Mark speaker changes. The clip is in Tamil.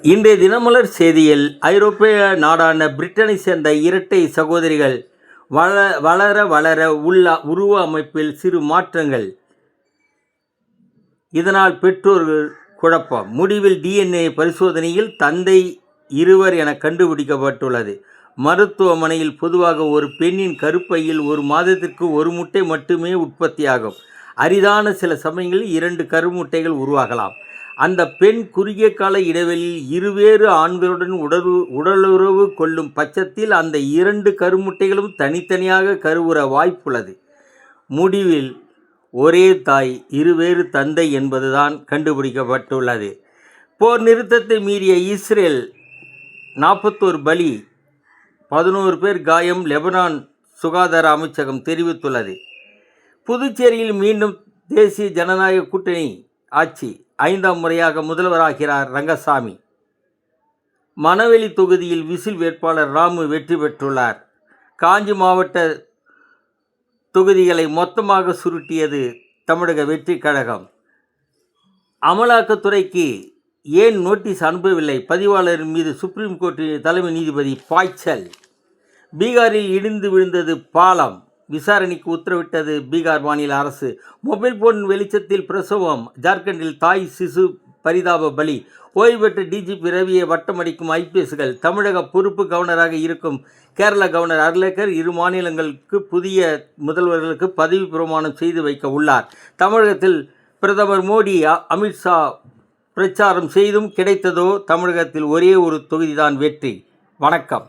Speaker 1: இன்றைய தினமலர் செய்தியில் ஐரோப்பிய நாடான பிரிட்டனை சேர்ந்த இரட்டை சகோதரிகள் வளர வளர உருவ அமைப்பில் சிறு மாற்றங்கள், இதனால் பெற்றோர்கள் குழப்பம். முடிவில் DNA பரிசோதனையில் தந்தை இருவர் என கண்டுபிடிக்கப்பட்டுள்ளது. மருத்துவமனையில் பொதுவாக ஒரு பெண்ணின் கருப்பையில் ஒரு மாதத்திற்கு ஒரு முட்டை மட்டுமே உற்பத்தியாகும். அரிதான சில சமயங்களில் 2 கருமுட்டைகள் உருவாகலாம். அந்த பெண் குறுகிய கால இடைவெளியில் இருவேறு ஆண்களுடன் உடலுறவு கொள்ளும் பட்சத்தில் அந்த 2 கருமுட்டைகளும் தனித்தனியாக கருவுற வாய்ப்புள்ளது. முடிவில் ஒரே தாய் இருவேறு தந்தை என்பதுதான் கண்டுபிடிக்கப்பட்டுள்ளது. போர் நிறுத்தத்தை மீறிய இஸ்ரேல் 41 பலி, 11 பேர் காயம், லெபனான் சுகாதார அமைச்சகம் தெரிவித்துள்ளது. புதுச்சேரியில் மீண்டும் தேசிய ஜனநாயக கூட்டணி ஆட்சி, 5ஆம் முறையாக முதல்வராகிறார் ரங்கசாமி. மணவெளி தொகுதியில் விசில் வேட்பாளர் ராமு வெற்றி பெற்றுள்ளார். காஞ்சி மாவட்ட தொகுதிகளை மொத்தமாக சுருட்டியது தமிழக வெற்றி கழகம். அமலாக்கத்துறைக்கு ஏன் நோட்டீஸ் அனுப்பவில்லை? பதிவாளரின் மீது சுப்ரீம் கோர்ட் தலைமை நீதிபதி பாய்ச்சல். பீகாரில் இடிந்து விழுந்தது பாலம், விசாரணைக்கு உத்தரவிட்டது பீகார் மாநில அரசு. மொபைல் போன் வெளிச்சத்தில் பிரசவம், ஜார்க்கண்டில் தாய் சிசு பரிதாப பலி. ஓய்வு பெற்ற டிஜிபி ரவியை வட்டமடிக்கும் ஐபிஎஸ்கள். தமிழக பொறுப்பு கவர்னராக இருக்கும் கேரள கவர்னர் அர்லேக்கர் 2 மாநிலங்களுக்கு புதிய முதல்வர்களுக்கு பதவி பிரமாணம் செய்து வைக்க உள்ளார். தமிழகத்தில் பிரதமர் மோடி, அமித்ஷா பிரச்சாரம் செய்தும் கிடைத்ததோ தமிழகத்தில் ஒரே ஒரு தொகுதிதான் வெற்றி. வணக்கம்.